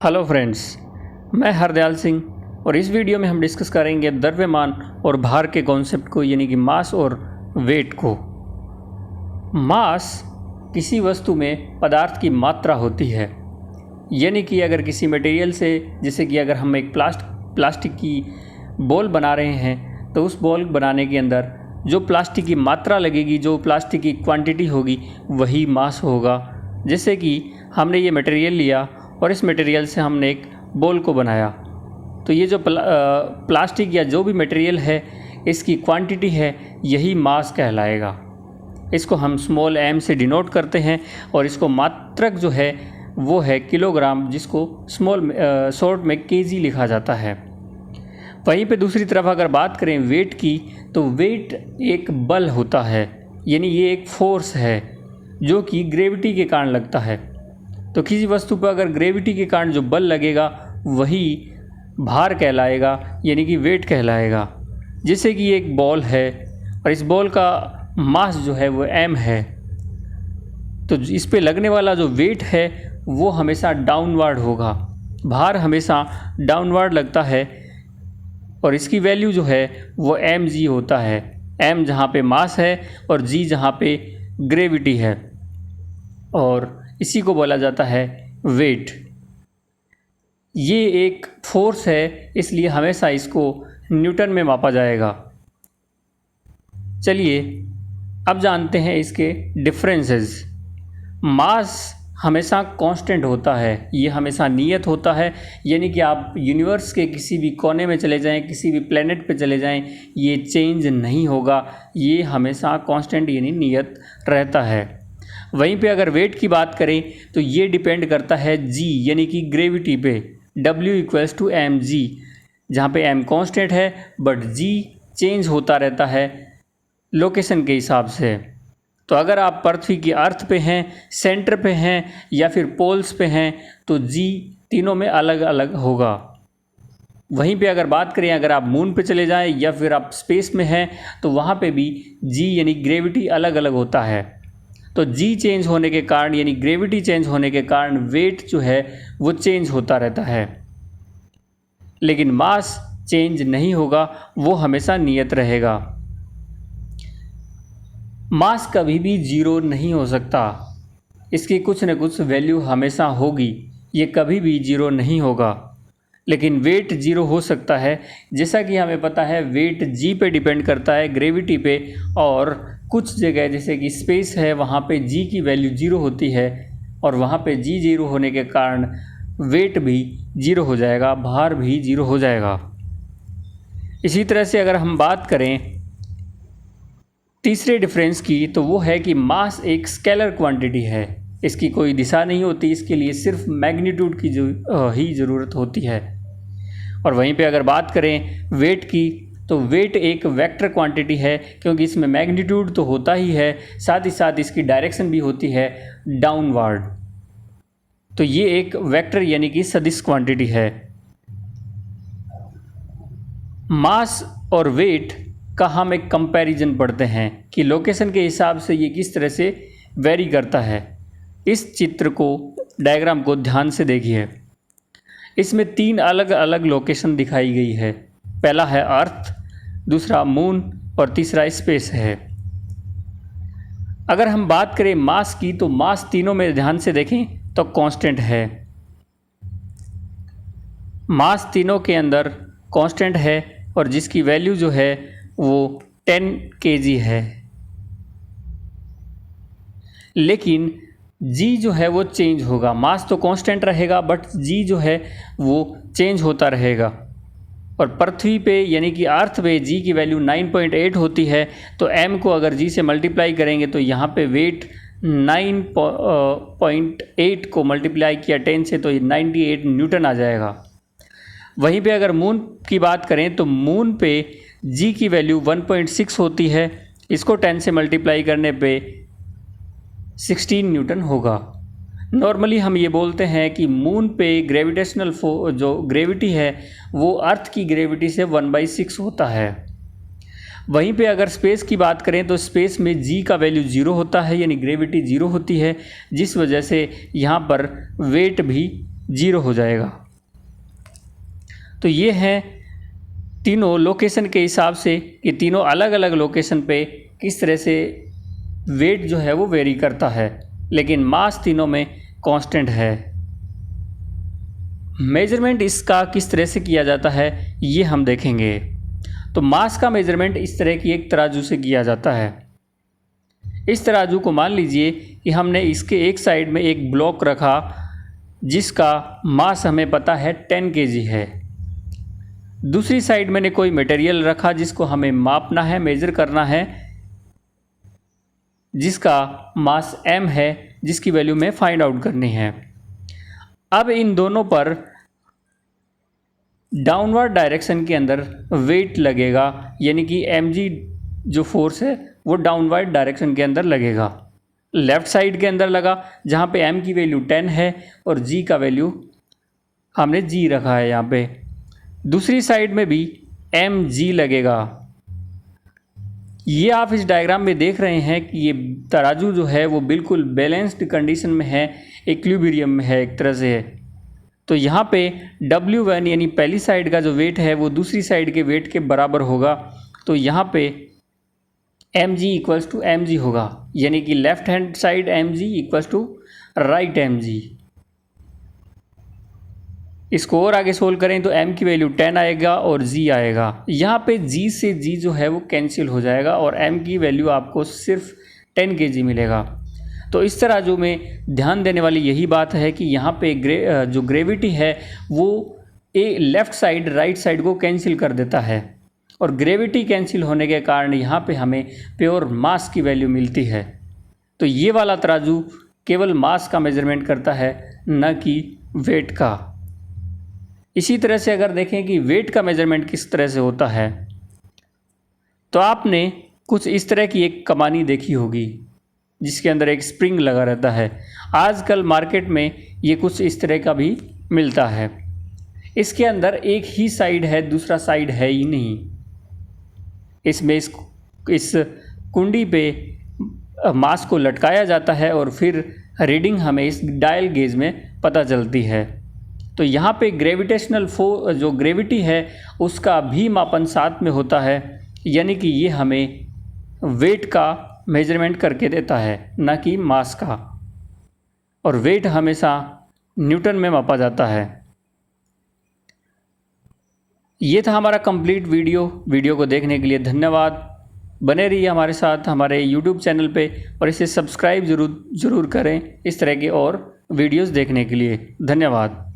Hello friends, मैं हरदयाल सिंह और इस वीडियो में हम डिस्कस करेंगे द्रव्यमान और भार के कॉन्सेप्ट को, यानी कि मास और वेट को। मास किसी वस्तु में पदार्थ की मात्रा होती है, यानी कि अगर किसी मटेरियल से, जैसे कि अगर हम एक प्लास्टिक की बॉल बना रहे हैं तो उस बॉल बनाने के अंदर जो प्लास्टिक की मात्रा लगेगी, जो प्लास्टिक की क्वांटिटी होगी, वही मास होगा। जैसे कि हमने ये मटेरियल लिया और इस मटेरियल से हमने एक बॉल को बनाया, तो ये जो प्लास्टिक या जो भी मटेरियल है, इसकी क्वांटिटी है, यही मास कहलाएगा। इसको हम स्मॉल m से डिनोट करते हैं और इसको मात्रक जो है वो है किलोग्राम, जिसको शॉर्ट में kg लिखा जाता है। वहीं पे दूसरी तरफ अगर बात करें वेट की, तो वेट एक बल होता है, यानी ये एक फोर्स है जो कि ग्रेविटी के कारण लगता है। तो किसी वस्तु पर अगर ग्रेविटी के कारण जो बल लगेगा वही भार कहलाएगा, यानी कि वेट कहलाएगा। जैसे कि एक बॉल है और इस बॉल का मास जो है वो m है, तो इस पे लगने वाला जो वेट है वो हमेशा डाउनवर्ड होगा, भार हमेशा डाउनवर्ड लगता है और इसकी वैल्यू जो है वो mg होता है। m जहाँ पे मास है और g जहाँ पे ग्रेविटी है, और इसी को बोला जाता है वेट। ये एक फोर्स है, इसलिए हमेशा इसको न्यूटन में मापा जाएगा। चलिए अब जानते हैं इसके डिफरेंसेस। मास हमेशा कांस्टेंट होता है, ये हमेशा नियत होता है, यानी कि आप यूनिवर्स के किसी भी कोने में चले जाएं, किसी भी प्लेनेट पे चले जाएं, ये चेंज नहीं होगा, ये हमेशा कांस्टेंट यानी नियत रहता है। वहीं पे अगर वेट की बात करें तो ये डिपेंड करता है g यानी कि ग्रेविटी पे, W = mg, जहाँ पे m कांस्टेंट है बट g चेंज होता रहता है लोकेशन के हिसाब से। तो अगर आप पृथ्वी की अर्थ पे हैं, सेंटर पे हैं या फिर पोल्स पे हैं, तो g तीनों में अलग अलग होगा। वहीं पे अगर बात करें, अगर आप मून पे चले जाएं या फिर आप स्पेस में हैं, तो वहाँ पे भी g यानी ग्रेविटी अलग अलग होता है। तो g चेंज होने के कारण, यानी ग्रेविटी चेंज होने के कारण वेट जो है वो चेंज होता रहता है, लेकिन मास चेंज नहीं होगा, वो हमेशा नियत रहेगा। मास कभी भी जीरो नहीं हो सकता, इसकी कुछ न कुछ वैल्यू हमेशा होगी, ये कभी भी जीरो नहीं होगा। लेकिन वेट जीरो हो सकता है, जैसा कि हमें पता है वेट g पे डिपेंड करता है, ग्रेविटी पे, और कुछ जगह जैसे कि स्पेस है वहाँ पे g की वैल्यू जीरो होती है और वहाँ पे g जीरो होने के कारण वेट भी जीरो हो जाएगा, भार भी जीरो हो जाएगा। इसी तरह से अगर हम बात करें तीसरे डिफरेंस की, तो वो है कि मास एक स्केलर क्वांटिटी है, इसकी कोई दिशा नहीं होती, इसके लिए सिर्फ मैग्नीट्यूड की ही ज़रूरत होती है। और वहीं पे अगर बात करें वेट की, तो वेट एक वेक्टर क्वांटिटी है, क्योंकि इसमें मैग्नीट्यूड तो होता ही है, साथ ही साथ इसकी डायरेक्शन भी होती है डाउनवर्ड। तो ये एक वेक्टर यानी कि सदिश क्वांटिटी है। मास और वेट का हम एक कंपैरिजन पढ़ते हैं कि लोकेशन के हिसाब से ये किस तरह से वेरी करता है। इस चित्र को, डायग्राम को ध्यान से देखिए। इसमें 3 अलग अलग लोकेशन दिखाई गई है। पहला है अर्थ, दूसरा मून और तीसरा स्पेस है। अगर हम बात करें मास की, तो मास तीनों में ध्यान से देखें तो कांस्टेंट है। मास तीनों के अंदर कांस्टेंट है और जिसकी वैल्यू जो है वो 10 kg है। लेकिन g जो है वो चेंज होगा, मास तो कांस्टेंट रहेगा बट g जो है वो चेंज होता रहेगा। और पृथ्वी पे यानी कि अर्थ पे g की वैल्यू 9.8 होती है, तो m को अगर g से मल्टीप्लाई करेंगे तो यहाँ पे वेट 9.8 को मल्टीप्लाई किया 10 से, तो 98 न्यूटन आ जाएगा। वहीं पे अगर मून की बात करें तो मून पे g की वैल्यू 1.6 होती है, इसको 10 से मल्टीप्लाई करने पे 16 न्यूटन होगा। नॉर्मली हम ये बोलते हैं कि मून पे ग्रेविटेशनल जो ग्रेविटी है वो अर्थ की ग्रेविटी से 1/6 होता है। वहीं पे अगर स्पेस की बात करें तो स्पेस में g का वैल्यू 0 होता है, यानी ग्रेविटी 0 होती है, जिस वजह से यहाँ पर वेट भी 0 हो जाएगा। तो ये है तीनों लोकेशन के हिसाब से कि तीनों अलग अलग लोकेशन पे किस तरह से वेट जो है वो वेरी करता है, लेकिन मास तीनों में कांस्टेंट है। मेजरमेंट इसका किस तरह से किया जाता है ये हम देखेंगे। तो मास का मेजरमेंट इस तरह की एक तराजू से किया जाता है। इस तराजू को मान लीजिए कि हमने इसके एक साइड में एक ब्लॉक रखा जिसका मास हमें पता है 10 kg है। दूसरी साइड मैंने कोई मटेरियल रखा जिसको हमें मापना है, मेजर करना है, जिसका मास m है, जिसकी वैल्यू में फाइंड आउट करनी है। अब इन दोनों पर डाउनवर्ड डायरेक्शन के अंदर वेट लगेगा, यानी कि mg जो फोर्स है वो डाउनवर्ड डायरेक्शन के अंदर लगेगा। लेफ़्ट साइड के अंदर लगा जहाँ पे m की वैल्यू 10 है और g का वैल्यू हमने g रखा है यहाँ पे। दूसरी साइड में भी mg लगेगा। ये आप इस डायग्राम में देख रहे हैं कि ये तराजू जो है वो बिल्कुल बैलेंस्ड कंडीशन में है, इक्विलिब्रियम में है एक तरह से। तो यहाँ पे W1 यानी पहली साइड का जो वेट है वो दूसरी साइड के वेट के बराबर होगा। तो यहाँ पे mg इक्वल्स टू mg होगा, यानी कि left hand side mg equals to right mg। इसको और आगे सोल्व करें तो m की वैल्यू 10 आएगा और g आएगा। यहाँ पे g से g जो है वो कैंसिल हो जाएगा और m की वैल्यू आपको सिर्फ 10 kg मिलेगा। तो इस तराजू में ध्यान देने वाली यही बात है कि यहाँ पे जो ग्रेविटी है वो लेफ़्ट साइड राइट साइड को कैंसिल कर देता है और ग्रेविटी कैंसिल होने के कारण यहाँ पे हमें प्योर मास की वैल्यू मिलती है। तो ये वाला तराजू केवल मास का मेजरमेंट करता है, न कि वेट का। इसी तरह से अगर देखें कि वेट का मेजरमेंट किस तरह से होता है, तो आपने कुछ इस तरह की एक कमानी देखी होगी जिसके अंदर एक स्प्रिंग लगा रहता है। आजकल मार्केट में ये कुछ इस तरह का भी मिलता है। इसके अंदर एक ही साइड है, दूसरा साइड है ही नहीं। इसमें इस कुंडी पे मास को लटकाया जाता है और फिर रीडिंग हमें इस डायल गेज में पता चलती है। तो यहाँ पे ग्रेविटेशनल जो ग्रेविटी है उसका भी मापन साथ में होता है, यानी कि ये हमें वेट का मेजरमेंट करके देता है, न कि मास का। और वेट हमेशा न्यूटन में मापा जाता है। ये था हमारा कंप्लीट वीडियो को देखने के लिए धन्यवाद। बने रहिए हमारे साथ हमारे YouTube चैनल पे और इसे सब्सक्राइब ज़रूर करें इस तरह के और वीडियोस देखने के लिए। धन्यवाद।